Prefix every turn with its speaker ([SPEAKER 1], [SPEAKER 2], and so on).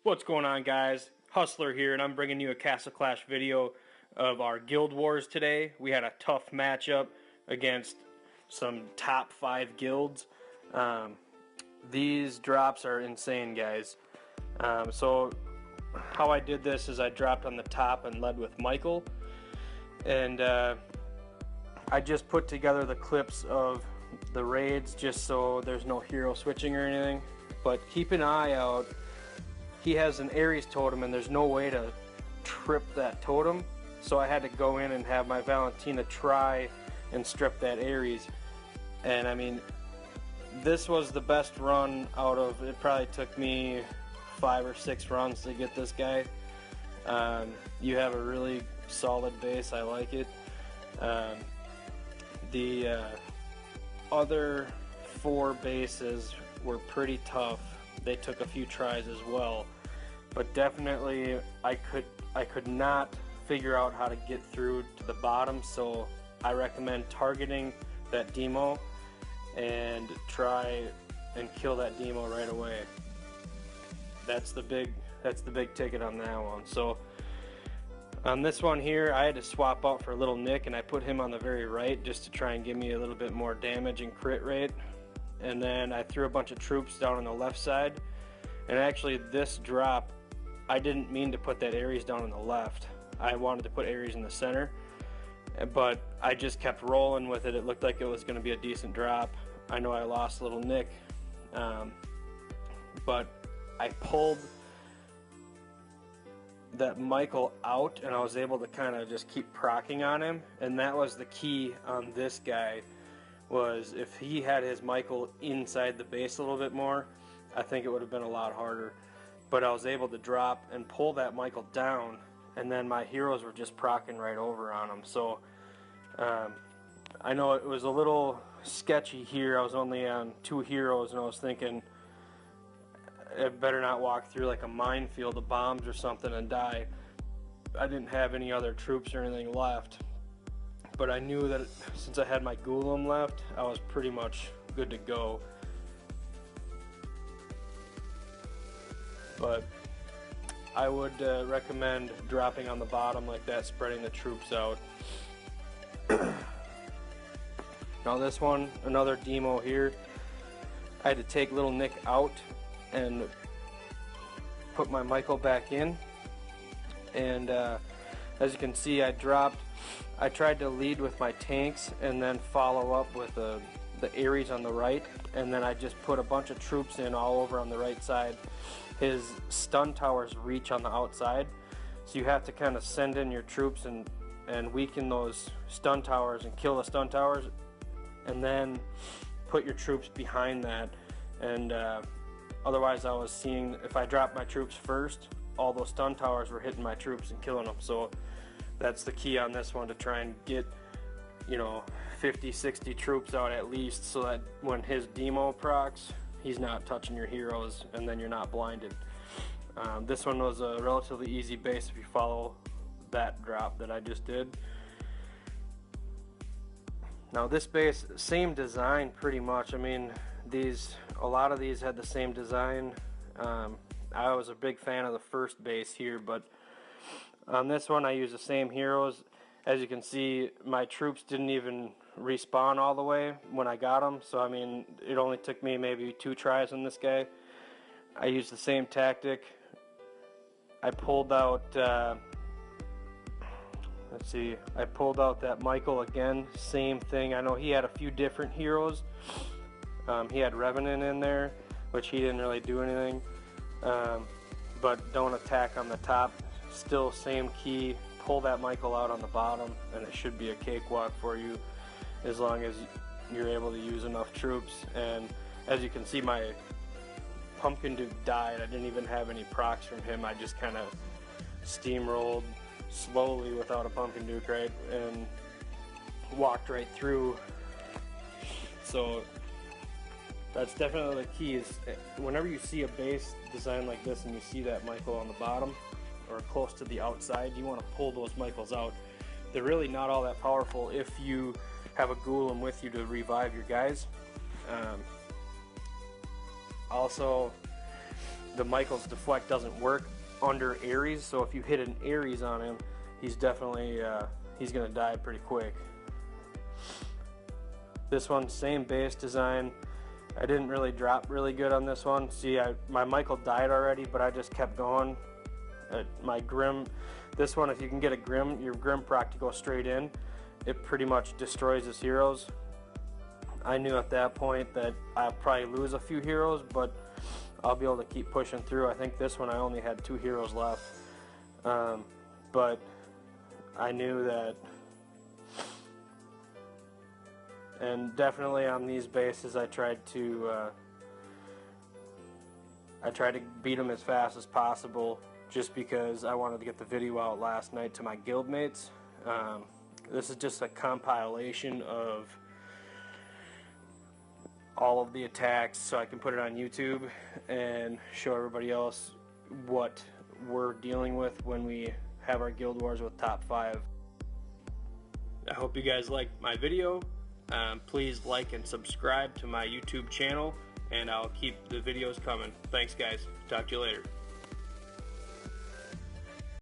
[SPEAKER 1] What's going on, guys? Hustler here, and I'm bringing you a Castle Clash video of our Guild Wars today. We had a tough matchup against some top 5 guilds. These drops are insane, guys. So how I did this is I dropped on the top and led with Michael, and I just put together the clips of the raids just so there's no hero switching or anything. But keep an eye out. He has an Ares totem and there's no way to trip that totem, so I had to go in and have my Valentina try and strip that Ares. And I mean, this was the best run out of it. Probably took me 5 or 6 runs to get this guy. You have a really solid base. I like it. The other 4 bases were pretty tough. They took a few tries as well, but definitely I could not figure out how to get through to the bottom, so I recommend targeting that demo and try and kill that demo right away. That's the big ticket on that one. So on this one here, I had to swap out for Little Nick, and I put him on the very right just to try and give me a little bit more damage and crit rate. And then I threw a bunch of troops down on the left side. And actually this drop, I didn't mean to put that Ares down on the left. I wanted to put Ares in the center, but I just kept rolling with it. It looked like it was going to be a decent drop. I know I lost Little Nick, but I pulled that Michael out and I was able to kind of just keep proccing on him. And that was the key on this guy, was if he had his Michael inside the base a little bit more, I think it would have been a lot harder. But I was able to drop and pull that Michael down, and then my heroes were just proccing right over on him. So I know it was a little sketchy here. I was only on 2 heroes, and I was thinking I better not walk through like a minefield of bombs or something and die. I didn't have any other troops or anything left, but I knew that since I had my Golem left, I was pretty much good to go. But I would recommend dropping on the bottom like that, spreading the troops out. Now this one, another demo here. I had to take Little Nick out and put my Michael back in. And as you can see, I tried to lead with my tanks and then follow up with the Ares on the right, and then I just put a bunch of troops in all over on the right side. His stun towers reach on the outside, so you have to kind of send in your troops and weaken those stun towers and kill the stun towers, and then put your troops behind that. And otherwise I was seeing, if I dropped my troops first, all those stun towers were hitting my troops and killing them. So that's the key on this one, to try and get, you know, 50-60 troops out at least, so that when his demo procs, he's not touching your heroes and then you're not blinded. This one was a relatively easy base if you follow that drop that I just did. Now this base, same design pretty much. I mean, a lot of these had the same design. I was a big fan of the first base here, but on this one I used the same heroes. As you can see, my troops didn't even respawn all the way when I got them, so I mean, it only took me maybe 2 tries on this guy. I used the same tactic. I pulled out, let's see, I pulled out that Michael again, same thing. I know he had a few different heroes. He had Revenant in there, which he didn't really do anything. But don't attack on the top. Still same key. Pull that Michael out on the bottom, and it should be a cakewalk for you, as long as you're able to use enough troops. And as you can see, my Pumpkin Duke died. I didn't even have any procs from him. I just kind of steamrolled slowly without a Pumpkin Duke, right, and walked right through. So that's definitely the key, is whenever you see a base design like this and you see that Michael on the bottom or close to the outside, you want to pull those Michaels out. They're really not all that powerful if you have a Golem with you to revive your guys. Also, the Michaels deflect doesn't work under Aries, so if you hit an Aries on him, he's definitely he's gonna die pretty quick. This one, same base design. I didn't really drop really good on this one. See, my Michael died already, but I just kept going. My Grim, this one, if you can get a Grim, your Grim proc to go straight in, it pretty much destroys his heroes. I knew at that point that I'll probably lose a few heroes, but I'll be able to keep pushing through. I think this one I only had 2 heroes left, but I knew that. And definitely on these bases, I tried to beat them as fast as possible, just because I wanted to get the video out last night to my guildmates. This is just a compilation of all of the attacks, so I can put it on YouTube and show everybody else what we're dealing with when we have our guild wars with top 5. I hope you guys liked my video. Please like and subscribe to my YouTube channel, and I'll keep the videos coming. Thanks guys. Talk to you later.